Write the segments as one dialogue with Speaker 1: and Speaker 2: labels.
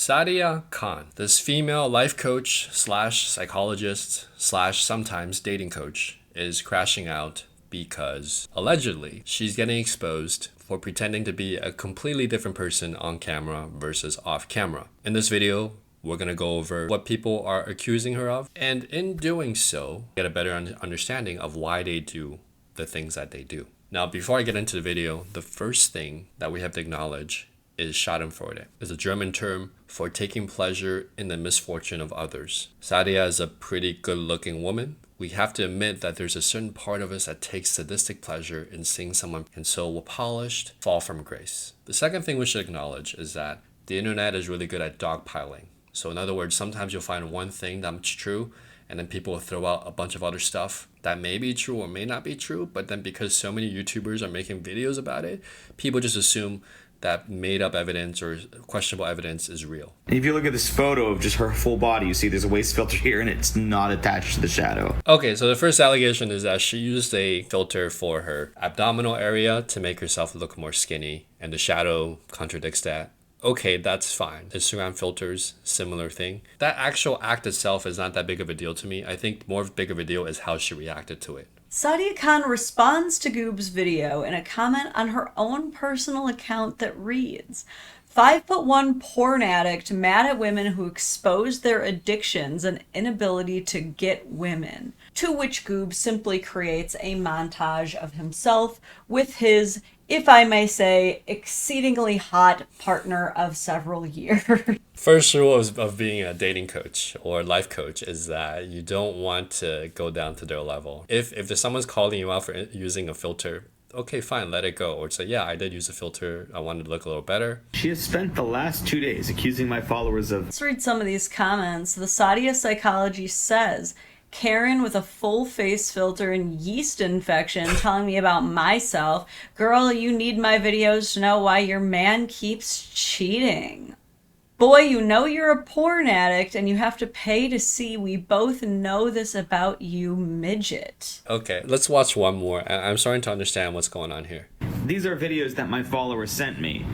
Speaker 1: Sadia Khan, this female life coach slash psychologist slash sometimes dating coach, is crashing out because allegedly she's getting exposed for pretending to be a completely different person on camera versus off camera. In this video, we're going to go over what people are accusing her of, and in doing so, get a better understanding of why they do the things that they do. Now, before I get into the video, the first thing that we have to acknowledge is Schadenfreude. It's a German term for taking pleasure in the misfortune of others. Sadia is a pretty good-looking woman. We have to admit that there's a certain part of us that takes sadistic pleasure in seeing someone and so polished fall from grace. The second thing we should acknowledge is that the internet is really good at dogpiling. So in other words, sometimes you'll find one thing that's true, and then people will throw out a bunch of other stuff that may be true or may not be true, but then because so many YouTubers are making videos about it, people just assume that made-up evidence or questionable evidence is real.
Speaker 2: If you look at this photo of just her full body, you see there's a waist filter here and it's not attached to the shadow.
Speaker 1: Okay, so the first allegation is that she used a filter for her abdominal area to make herself look more skinny, and the shadow contradicts that. Okay, that's fine. Instagram filters, similar thing. That actual act itself is not that big of a deal to me. I think more big of a deal is how she reacted to it.
Speaker 3: Sadia Khan responds to Goob's video in a comment on her own personal account that reads, 5'1" porn addict mad at women who expose their addictions and inability to get women. To which Goob simply creates a montage of himself with his, if I may say, exceedingly hot partner of several years.
Speaker 1: First rule of being a dating coach or life coach is that you don't want to go down to their level. If someone's calling you out for using a filter, okay, fine, let it go. Or say, yeah, I did use a filter. I wanted to look a little better.
Speaker 2: She has spent the last 2 days accusing my followers of...
Speaker 3: Let's read some of these comments. The Sadia Psychology says, Karen with a full face filter and yeast infection telling me about myself. Girl, you need my videos to know why your man keeps cheating. Boy, you know you're a porn addict and you have to pay to see. We both know this about you, midget.
Speaker 1: Okay, let's watch one more. I'm starting to understand what's going on here.
Speaker 2: These are videos that my followers sent me.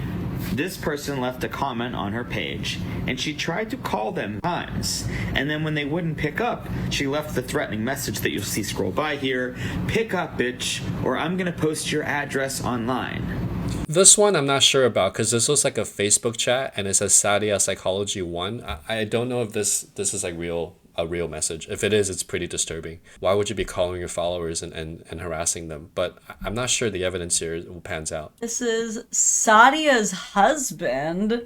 Speaker 2: This person left a comment on her page, and she tried to call them times. And then when they wouldn't pick up, she left the threatening message that you'll see scroll by here. Pick up, bitch, or I'm gonna post your address online.
Speaker 1: This one I'm not sure about because this looks like a Facebook chat and it says Sadia Psychology 1. I don't know if this is like a real message. If it is, it's pretty disturbing. Why would you be calling your followers and harassing them? But I'm not sure the evidence here pans out.
Speaker 3: This is Sadia's husband.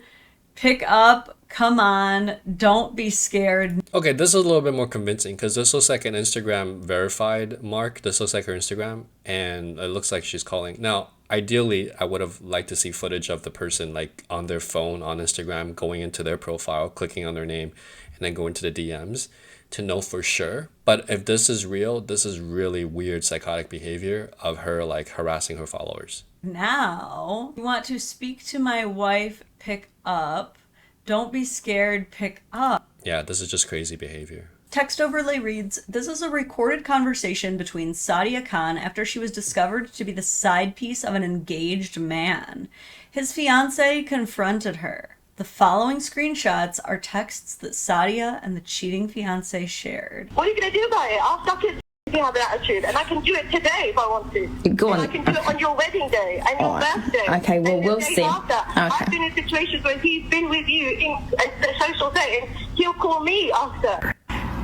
Speaker 3: Pick up, come on, don't be scared.
Speaker 1: Okay, this is a little bit more convincing because this looks like an Instagram verified mark. This looks like her Instagram and it looks like she's calling. Now, ideally, I would have liked to see footage of the person like on their phone on Instagram, going into their profile, clicking on their name, and then going to the DMs to know for sure. But if this is real, this is really weird psychotic behavior of her like harassing her followers.
Speaker 3: Now, you want to speak to my wife, pick up. Don't be scared, pick up.
Speaker 1: Yeah, this is just crazy behavior.
Speaker 3: Text overlay reads, this is a recorded conversation between Sadia Khan after she was discovered to be the side piece of an engaged man. His fiancé confronted her. The following screenshots are texts that Sadia and the cheating fiancé shared.
Speaker 4: What are you going to do about it? I'll suck it if you have an attitude, and I can do it today if I want to.
Speaker 5: Go on.
Speaker 4: And I can do it on your wedding day and your birthday.
Speaker 5: Okay, well,
Speaker 4: and the
Speaker 5: we'll
Speaker 4: day
Speaker 5: see.
Speaker 4: After.
Speaker 5: Okay.
Speaker 4: I've been in situations where he's been with you in a social setting. He'll call me after.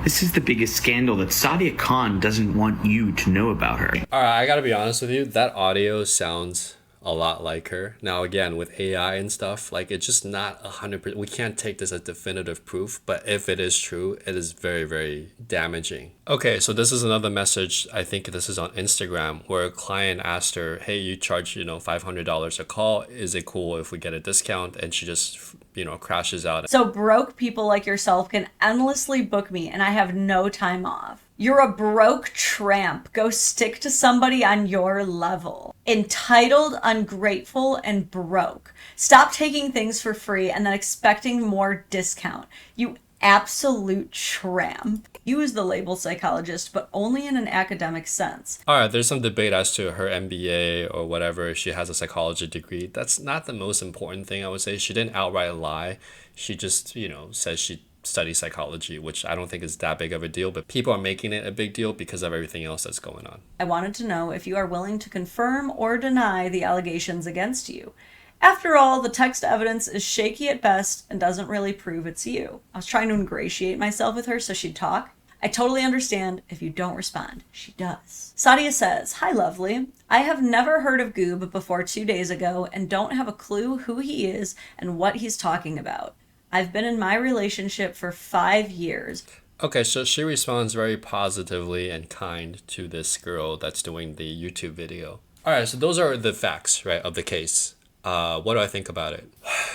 Speaker 2: This is the biggest scandal that Sadia Khan doesn't want you to know about her.
Speaker 1: All right, I gotta be honest with you. That audio sounds a lot like her. Now, again, with AI and stuff, like it's just not 100%. We can't take this as definitive proof, but if it is true, it is very, very damaging. Okay, so this is another message. I think this is on Instagram where a client asked her, hey, you charge, $500 a call. Is it cool if we get a discount? And she just, crashes out.
Speaker 3: So broke people like yourself can endlessly book me and I have no time off. You're a broke tramp. Go stick to somebody on your level. Entitled, ungrateful, and broke. Stop taking things for free and then expecting more discount. You absolute tramp. Use the label psychologist, but only in an academic sense.
Speaker 1: All right, there's some debate as to her MBA or whatever, if she has a psychology degree. That's not the most important thing, I would say. She didn't outright lie. She just, says she studies psychology, which I don't think is that big of a deal, but people are making it a big deal because of everything else that's going on.
Speaker 3: I wanted to know if you are willing to confirm or deny the allegations against you. After all, the text evidence is shaky at best and doesn't really prove it's you. I was trying to ingratiate myself with her so she'd talk. I totally understand if you don't respond. She does. Sadia says, "Hi, lovely. I have never heard of Goob before 2 days ago and don't have a clue who he is and what he's talking about. I've been in my relationship for 5 years."
Speaker 1: Okay, so she responds very positively and kind to this girl that's doing the YouTube video. All right, so those are the facts, right, of the case. What do I think about it?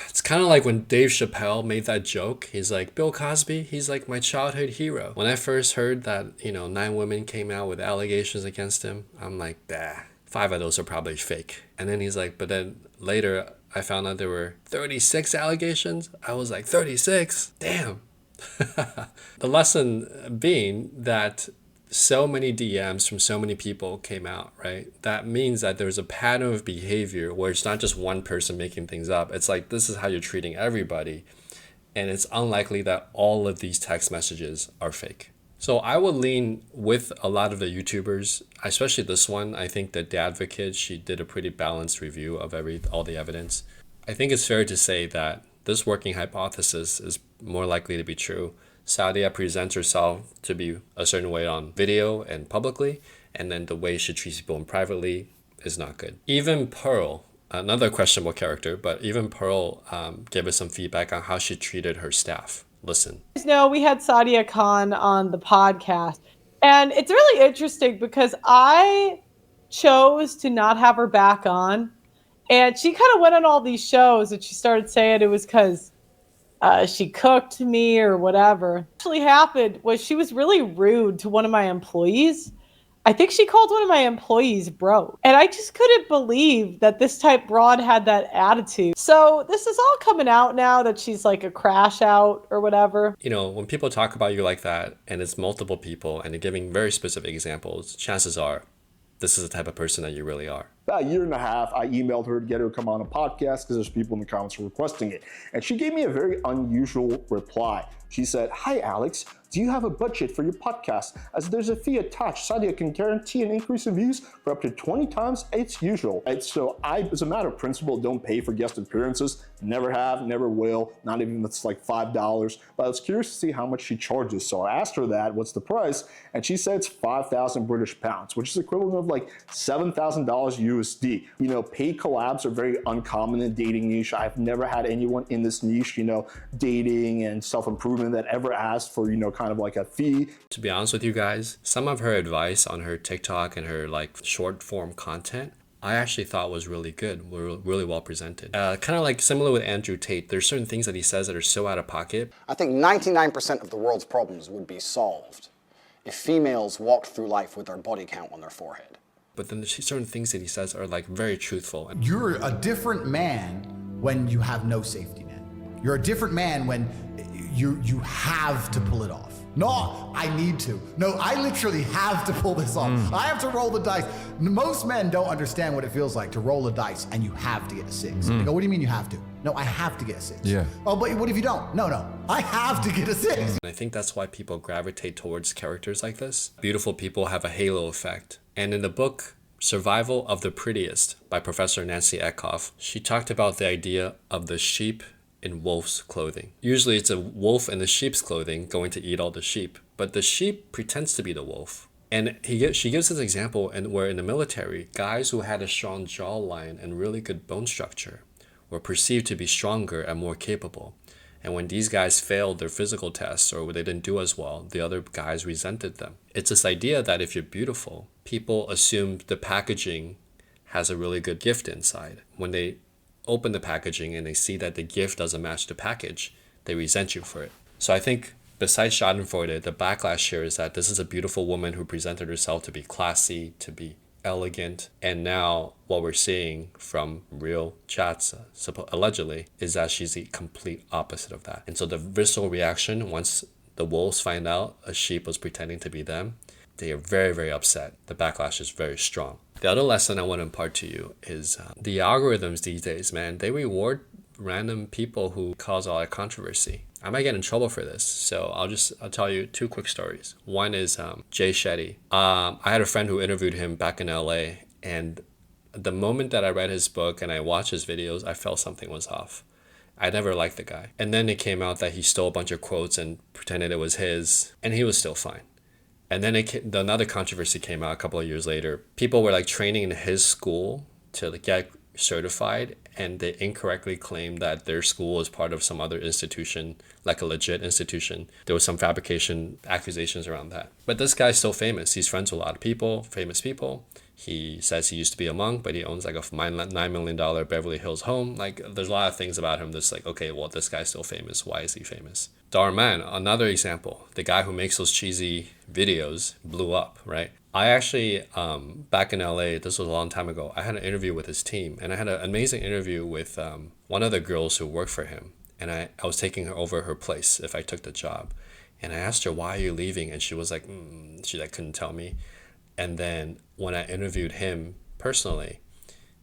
Speaker 1: It's kind of like when Dave Chappelle made that joke. He's like, Bill Cosby, he's like my childhood hero. When I first heard that, 9 women came out with allegations against him, I'm like, bah, 5 of those are probably fake. And then he's like, but then later I found out there were 36 allegations. I was like, 36? Damn. The lesson being that so many DMs from so many people came out, right? That means that there's a pattern of behavior where it's not just one person making things up. It's like, this is how you're treating everybody. And it's unlikely that all of these text messages are fake. So I would lean with a lot of the YouTubers, especially this one. I think that The Advocate, she did a pretty balanced review of all the evidence. I think it's fair to say that this working hypothesis is more likely to be true. Sadia presents herself to be a certain way on video and publicly, and then the way she treats people privately is not good. Even Pearl, another questionable character, but even Pearl gave us some feedback on how she treated her staff. Listen.
Speaker 5: No, we had Sadia Khan on the podcast, and it's really interesting because I chose to not have her back on, and she kind of went on all these shows and she started saying it was because she cooked me or whatever. What actually happened was she was really rude to one of my employees. I think she called one of my employees broke. And I just couldn't believe that this type broad had that attitude. So this is all coming out now that she's like a crash out or whatever.
Speaker 1: When people talk about you like that and it's multiple people and they're giving very specific examples, chances are this is the type of person that you really are.
Speaker 6: About a year and a half, I emailed her to get her to come on a podcast because there's people in the comments requesting it. And she gave me a very unusual reply. She said, "Hi, Alex. Do you have a budget for your podcast? As there's a fee attached, Sadia can guarantee an increase in views for up to 20 times its usual." And so I, as a matter of principle, don't pay for guest appearances. Never have, never will. Not even if it's like $5. But I was curious to see how much she charges. So I asked her that, what's the price? And she said it's 5,000 British pounds, which is equivalent of like $7,000 USD. Paid collabs are very uncommon in dating niche. I've never had anyone in this niche, dating and self-improvement that ever asked for, kind of like a fee.
Speaker 1: To be honest with you guys, some of her advice on her TikTok and her short form content, I actually thought was really good, were really well presented. Kind of like similar with Andrew Tate. There's certain things that he says that are so out of pocket.
Speaker 7: I think 99% of the world's problems would be solved if females walked through life with their body count on their forehead.
Speaker 1: But then there's certain things that he says are very truthful.
Speaker 8: You're a different man when you have no safety net. You're a different man when you have to pull it off. No, I need to. No, I literally have to pull this off. I have to roll the dice. Most men don't understand what it feels like to roll a dice and you have to get a 6. They go, what do you mean you have to? No, I have to get a 6.
Speaker 9: Yeah.
Speaker 8: Oh, but what if you don't? No, I have to get a 6.
Speaker 1: And I think that's why people gravitate towards characters like this. Beautiful people have a halo effect. And in the book, Survival of the Prettiest by Professor Nancy Eckhoff, she talked about the idea of the sheep in wolf's clothing. Usually it's a wolf in the sheep's clothing going to eat all the sheep, but the sheep pretends to be the wolf. And she gives this example where in the military, guys who had a strong jawline and really good bone structure were perceived to be stronger and more capable. And when these guys failed their physical tests or they didn't do as well, the other guys resented them. It's this idea that if you're beautiful, people assume the packaging has a really good gift inside. When they open the packaging and they see that the gift doesn't match the package, they resent you for it. So I think besides Schadenfreude, the backlash here is that this is a beautiful woman who presented herself to be classy, to be elegant. And now what we're seeing from real chats, allegedly, is that she's the complete opposite of that. And so the visceral reaction, once the wolves find out a sheep was pretending to be them, they are very, very upset. The backlash is very strong. The other lesson I want to impart to you is the algorithms these days, man, they reward random people who cause a lot of controversy. I might get in trouble for this, so I'll tell you two quick stories. One is Jay Shetty. I had a friend who interviewed him back in LA, and the moment that I read his book and I watched his videos, I felt something was off. I never liked the guy. And then it came out that he stole a bunch of quotes and pretended it was his, and he was still fine. And then another controversy came out a couple of years later. People were like training in his school to get certified, and they incorrectly claimed that their school is part of some other institution, like a legit institution. There was some fabrication accusations around that. But this guy's still famous. He's friends with a lot of people, famous people. He says he used to be a monk, but he owns like a $9 million Beverly Hills home. Like, there's a lot of things about him that's like, okay, well, this guy's still famous. Why is he famous? Darman, another example. The guy who makes those cheesy videos blew up, right? I actually, back in LA, this was a long time ago, I had an interview with his team, and I had an amazing interview with one of the girls who worked for him. And I was taking her over her place if I took the job. And I asked her, why are you leaving? And she was like, she like couldn't tell me. And then when I interviewed him personally,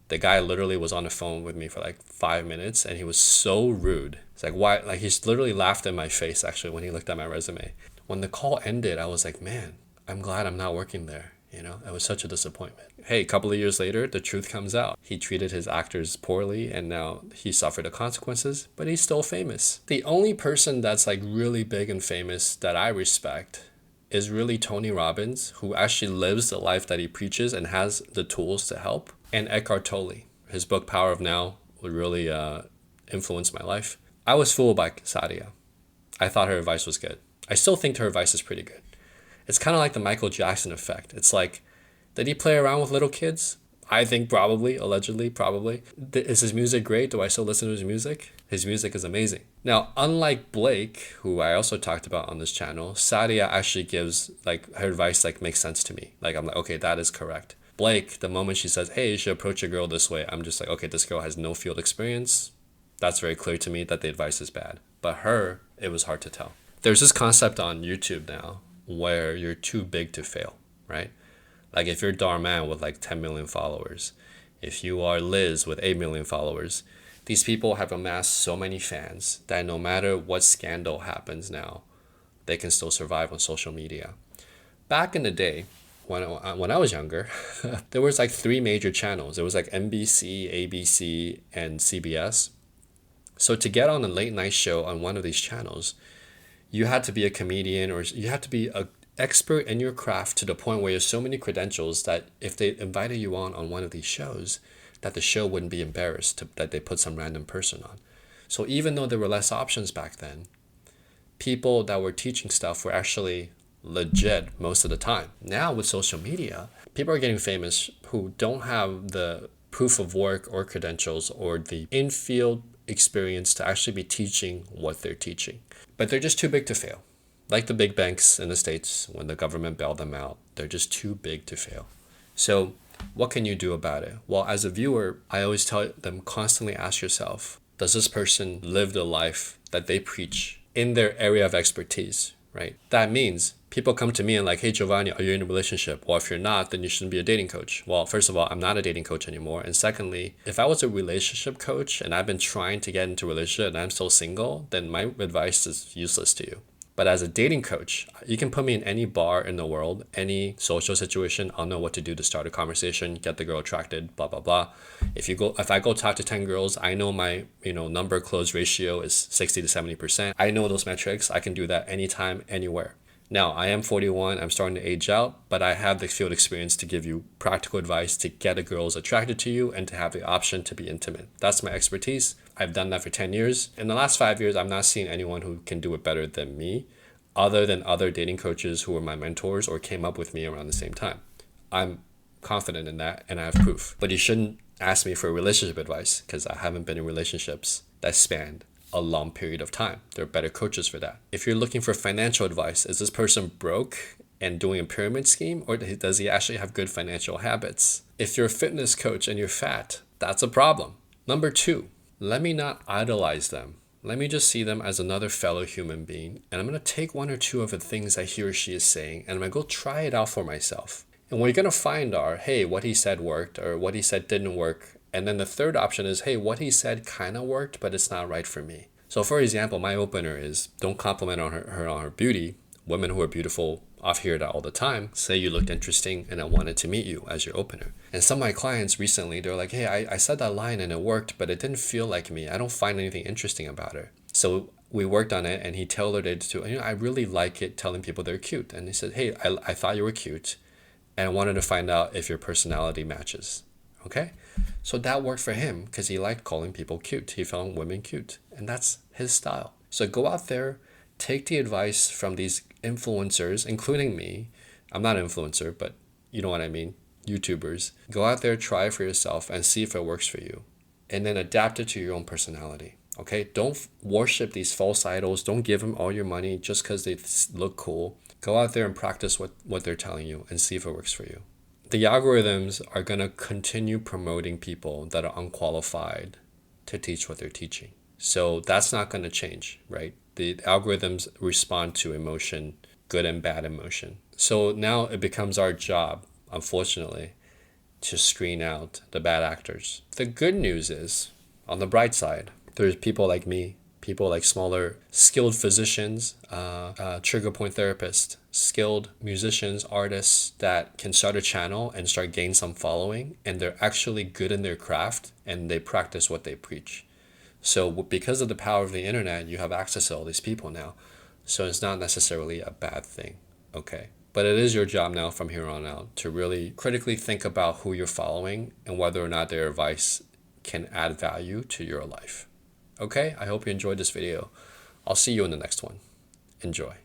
Speaker 1: the guy literally was on the phone with me for like 5 minutes, and he was so rude. It's like, why? Like, he's literally laughed in my face, actually, when he looked at my resume. When the call ended, I was like, man, I'm glad I'm not working there. You know, it was such a disappointment. Hey, a couple of years later, the truth comes out. He treated his actors poorly, and now he suffered the consequences, but he's still famous. The only person that's like really big and famous that I respect is really Tony Robbins, who actually lives the life that he preaches and has the tools to help. And Eckhart Tolle. His book, Power of Now, would really influence my life. I was fooled by Sadia. I thought her advice was good. I still think her advice is pretty good. It's kind of like the Michael Jackson effect. It's like, did he play around with little kids? I think probably, allegedly, probably. Is his music great? Do I still listen to his music? His music is amazing. Now, unlike Blake, who I also talked about on this channel, Sadia actually gives, like, her advice, like, makes sense to me. Like, I'm like, okay, that is correct. Blake, the moment she says, hey, you should approach a girl this way, I'm just like, okay, this girl has no field experience. That's very clear to me that the advice is bad. But her, it was hard to tell. There's this concept on YouTube now where you're too big to fail, right? Like, if you're Darman with like 10 million followers, if you are Liz with 8 million followers, these people have amassed so many fans that no matter what scandal happens now, they can still survive on social media. Back in the day, when I was younger, there was like 3 major channels. There was like NBC, ABC, and CBS. So to get on a late night show on one of these channels, you had to be a comedian, or you had to be an expert in your craft to the point where you have so many credentials that if they invited you on one of these shows, that the show wouldn't be embarrassed that they put some random person on. So even though there were less options back then, people that were teaching stuff were actually legit most of the time. Now with social media, people are getting famous who don't have the proof of work or credentials or the in-field experience to actually be teaching what they're teaching. But they're just too big to fail. Like the big banks in the States, when the government bailed them out, they're just too big to fail. So what can you do about it? Well, as a viewer, I always tell them, constantly ask yourself, does this person live the life that they preach in their area of expertise, right? That means people come to me and like, hey, Giovanni, are you in a relationship? Well, if you're not, then you shouldn't be a dating coach. Well, first of all, I'm not a dating coach anymore. And secondly, if I was a relationship coach and I've been trying to get into a relationship and I'm still single, then my advice is useless to you. But as a dating coach, you can put me in any bar in the world, any social situation. I'll know what to do to start a conversation, get the girl attracted, blah, blah, blah. If I go talk to 10 girls, I know my, number close ratio is 60 to 70%. I know those metrics. I can do that anytime, anywhere. Now, I am 41, I'm starting to age out, but I have the field experience to give you practical advice to get a girls attracted to you and to have the option to be intimate. That's my expertise. I've done that for 10 years. In the last 5 years, I'm not seeing anyone who can do it better than me, other than other dating coaches who were my mentors or came up with me around the same time. I'm confident in that, and I have proof. But you shouldn't ask me for relationship advice, because I haven't been in relationships that spanned a long period of time. There are better coaches for that. If you're looking for financial advice, is this person broke and doing a pyramid scheme, or does he actually have good financial habits? If you're a fitness coach and you're fat, that's a problem. Number 2, let me not idolize them. Let me just see them as another fellow human being, and I'm going to take 1 or 2 of the things that he or she is saying, and I'm going to go try it out for myself. And what you're going to find are, hey, what he said worked, or what he said didn't work. And then the third option is, hey, what he said kind of worked, but it's not right for me. So for example, my opener is, don't compliment her on her beauty. Women who are beautiful, I've heard that all the time, say you looked interesting and I wanted to meet you as your opener. And some of my clients recently, they're like, hey, I said that line and it worked, but it didn't feel like me. I don't find anything interesting about her. So we worked on it and he tailored it to, I really like it telling people they're cute. And he said, hey, I thought you were cute and I wanted to find out if your personality matches. Okay? So that worked for him because he liked calling people cute. He found women cute, and that's his style. So go out there, take the advice from these influencers, including me. I'm not an influencer, but you know what I mean, YouTubers. Go out there, try it for yourself, and see if it works for you. And then adapt it to your own personality. Okay? Don't worship these false idols. Don't give them all your money just because they look cool. Go out there and practice what they're telling you and see if it works for you. The algorithms are going to continue promoting people that are unqualified to teach what they're teaching. So that's not going to change, right? The algorithms respond to emotion, good and bad emotion. So now it becomes our job, unfortunately, to screen out the bad actors. The good news is, on the bright side, there's people like me, people like smaller, skilled physicians, trigger point therapists, skilled musicians, artists that can start a channel and start gaining some following, and they're actually good in their craft and they practice what they preach. So because of the power of the internet, you have access to all these people now. So it's not necessarily a bad thing, okay? But it is your job now from here on out to really critically think about who you're following and whether or not their advice can add value to your life. Okay, I hope you enjoyed this video. I'll see you in the next one. Enjoy.